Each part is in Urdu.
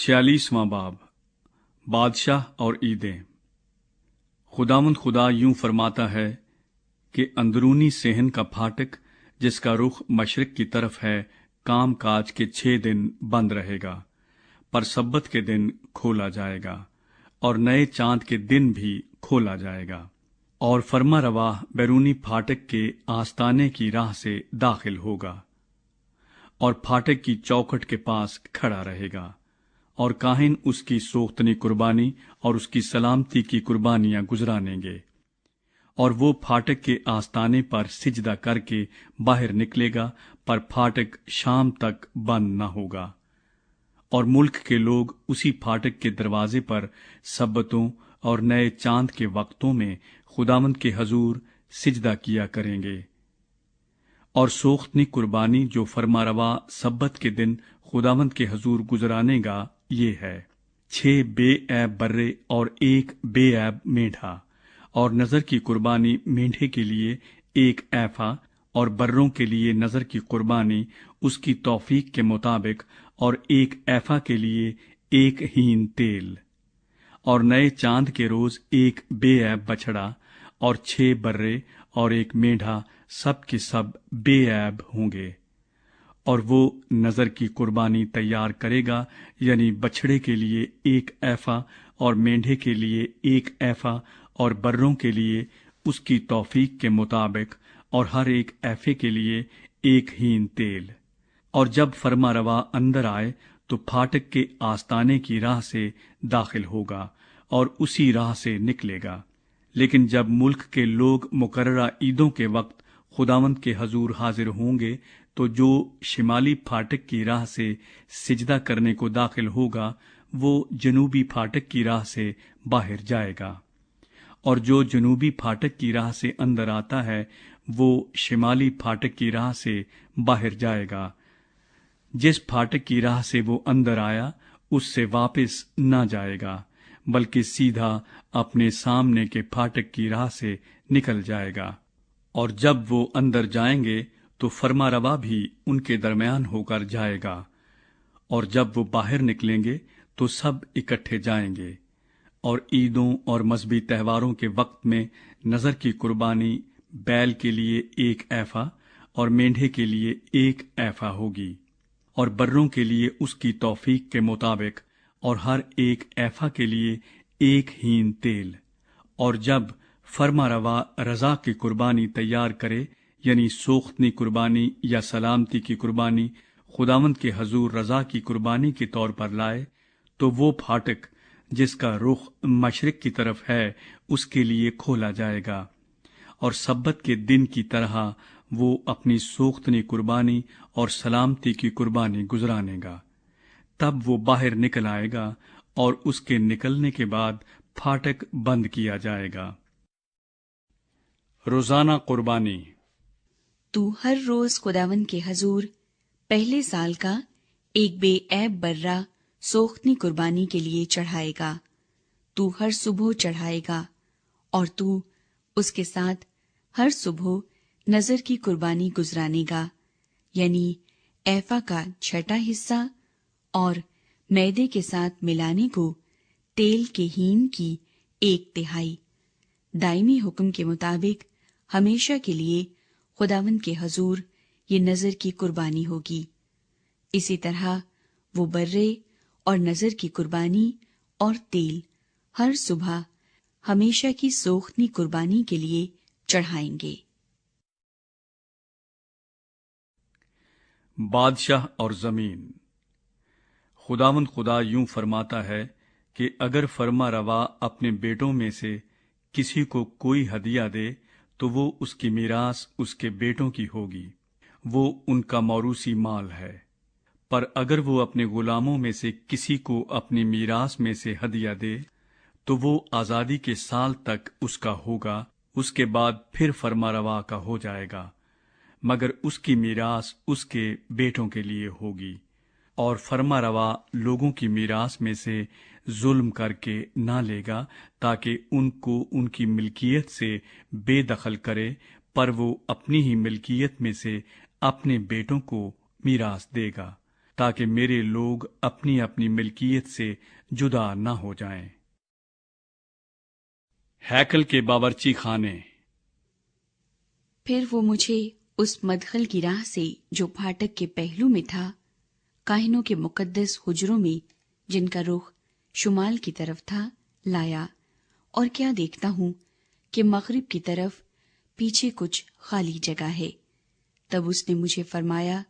46واں باب بادشاہ اور عیدیں۔ خداوند خدا یوں فرماتا ہے کہ اندرونی صحن کا پھاٹک جس کا رخ مشرق کی طرف ہے کام کاج کے 6 دن بند رہے گا، پر سبت کے دن کھولا جائے گا اور نئے چاند کے دن بھی کھولا جائے گا، اور فرما روا بیرونی پھاٹک کے آستانے کی راہ سے داخل ہوگا اور پھاٹک کی چوکھٹ کے پاس کھڑا رہے گا، اور کاہن اس کی سوختنی قربانی اور اس کی سلامتی کی قربانیاں گزرانیں گے، اور وہ پھاٹک کے آستانے پر سجدہ کر کے باہر نکلے گا، پر پھاٹک شام تک بند نہ ہوگا، اور ملک کے لوگ اسی پھاٹک کے دروازے پر سبتوں اور نئے چاند کے وقتوں میں خداوند کے حضور سجدہ کیا کریں گے۔ اور سوختنی قربانی جو فرما روا سبت کے دن خداوند کے حضور گزرانے گا یہ ہے 6 بے عیب برے اور 1 بے عیب مینڈھا، اور نظر کی قربانی مینڈھے کے لیے 1 ایفا اور بروں کے لیے نظر کی قربانی اس کی توفیق کے مطابق، اور 1 ایفا کے لیے 1 ہین تیل، اور نئے چاند کے روز 1 بے عیب بچھڑا اور 6 برے اور 1 مینڈھا، سب کے سب بے عیب ہوں گے۔ اور وہ نظر کی قربانی تیار کرے گا، یعنی بچھڑے کے لیے 1 ایفا اور مینڈھے کے لیے 1 ایفا اور بروں کے لیے اس کی توفیق کے مطابق، اور ہر 1 ایفے کے لیے 1 ہین تیل۔ اور جب فرما روا اندر آئے تو پھاٹک کے آستانے کی راہ سے داخل ہوگا اور اسی راہ سے نکلے گا، لیکن جب ملک کے لوگ مقررہ عیدوں کے وقت خداوند کے حضور حاضر ہوں گے تو جو شمالی پھاٹک کی راہ سے سجدہ کرنے کو داخل ہوگا وہ جنوبی پھاٹک کی راہ سے باہر جائے گا، اور جو جنوبی پھاٹک کی راہ سے اندر آتا ہے وہ شمالی پھاٹک کی راہ سے باہر جائے گا۔ جس پھاٹک کی راہ سے وہ اندر آیا اس سے واپس نہ جائے گا، بلکہ سیدھا اپنے سامنے کے پھاٹک کی راہ سے نکل جائے گا۔ اور جب وہ اندر جائیں گے تو فرما روا بھی ان کے درمیان ہو کر جائے گا، اور جب وہ باہر نکلیں گے تو سب اکٹھے جائیں گے۔ اور عیدوں اور مذہبی تہواروں کے وقت میں نظر کی قربانی بیل کے لیے 1 ایفا اور مینڈھے کے لیے 1 ایفا ہوگی، اور بروں کے لیے اس کی توفیق کے مطابق، اور ہر 1 ایفا کے لیے 1 ہین تیل۔ اور جب فرما روا رضا کی قربانی تیار کرے، یعنی سوختنی قربانی یا سلامتی کی قربانی خداوند کے حضور رضا کی قربانی کے طور پر لائے، تو وہ پھاٹک جس کا رخ مشرق کی طرف ہے اس کے لیے کھولا جائے گا، اور سبت کے دن کی طرح وہ اپنی سوختنی قربانی اور سلامتی کی قربانی گزرانے گا۔ تب وہ باہر نکل آئے گا اور اس کے نکلنے کے بعد پھاٹک بند کیا جائے گا۔ روزانہ قربانی۔ تو ہر روز خداوند کے حضور پہلے سال کا 1 بے عیب برا سوختنی قربانی کے لیے چڑھائے گا۔ تو ہر صبح چڑھائے گا، اور تو اس کے ساتھ ہر صبح نظر کی قربانی گزرانے گا، یعنی ایفا کا 6واں حصہ، اور میدے کے ساتھ ملانے کو تیل کے ہین کی 1/3۔ دائمی حکم کے مطابق ہمیشہ کے لیے خداوند کے حضور یہ نظر کی قربانی ہوگی۔ اسی طرح وہ برے اور نظر کی قربانی اور تیل ہر صبح ہمیشہ کی سوختنی قربانی کے لیے چڑھائیں گے۔ بادشاہ اور زمین۔ خداوند خدا یوں فرماتا ہے کہ اگر فرما روا اپنے بیٹوں میں سے کسی کو کوئی ہدیہ دے تو وہ اس کی میراث اس کے بیٹوں کی ہوگی، وہ ان کا موروثی مال ہے۔ پر اگر وہ اپنے غلاموں میں سے کسی کو اپنی میراث میں سے ہدیہ دے تو وہ آزادی کے سال تک اس کا ہوگا، اس کے بعد پھر فرما روا کا ہو جائے گا، مگر اس کی میراث اس کے بیٹوں کے لیے ہوگی۔ اور فرما روا لوگوں کی میراث میں سے ظلم کر کے نہ لے گا تاکہ ان کو ان کی ملکیت سے بے دخل کرے، پر وہ اپنی ہی ملکیت میں سے اپنے بیٹوں کو میراث دے گا تاکہ میرے لوگ اپنی اپنی ملکیت سے جدا نہ ہو جائیں۔ ہیکل کے باورچی خانے۔ پھر وہ مجھے اس مدخل کی راہ سے جو پھاٹک کے پہلو میں تھا، کاہنوں کے مقدس حجروں میں جن کا رخ شمال کی طرف تھا، لایا، اور کیا دیکھتا ہوں کہ مغرب کی طرف پیچھے کچھ خالی جگہ ہے۔ تب اس نے مجھے فرمایا،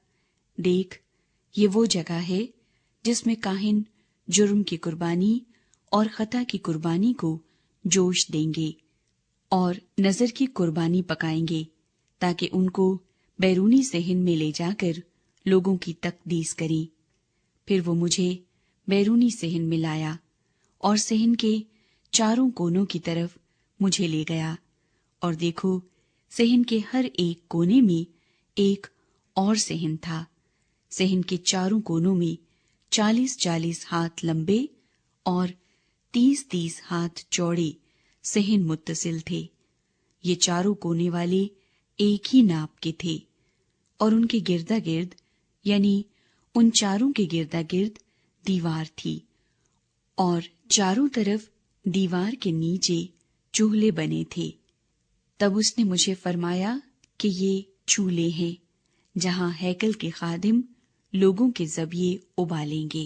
دیکھ، یہ وہ جگہ ہے جس میں کاہن جرم کی قربانی اور خطا کی قربانی کو جوش دیں گے اور نظر کی قربانی پکائیں گے، تاکہ ان کو بیرونی صحن میں لے جا کر لوگوں کی تقدیس کریں۔ پھر وہ مجھے بیرونی صحن میں لایا اور صحن کے چاروں کونوں کی طرف مجھے لے گیا، اور دیکھو، صحن کے ہر ایک کونے میں ایک اور صحن تھا۔ صحن کے چاروں کونوں میں 40-40 ہاتھ لمبے اور 30-30 ہاتھ چوڑے صحن متصل تھے۔ یہ چاروں کونے والے ایک ہی ناپ کے تھے، اور ان کے گردا گرد، یعنی ان چاروں کے گردا گرد دیوار تھی، اور چاروں طرف دیوار کے نیچے چولہے بنے تھے۔ تب اس نے مجھے فرمایا کہ یہ چولہے ہیں جہاں ہیکل کے خادم لوگوں کے ذبیحے ابالیں گے۔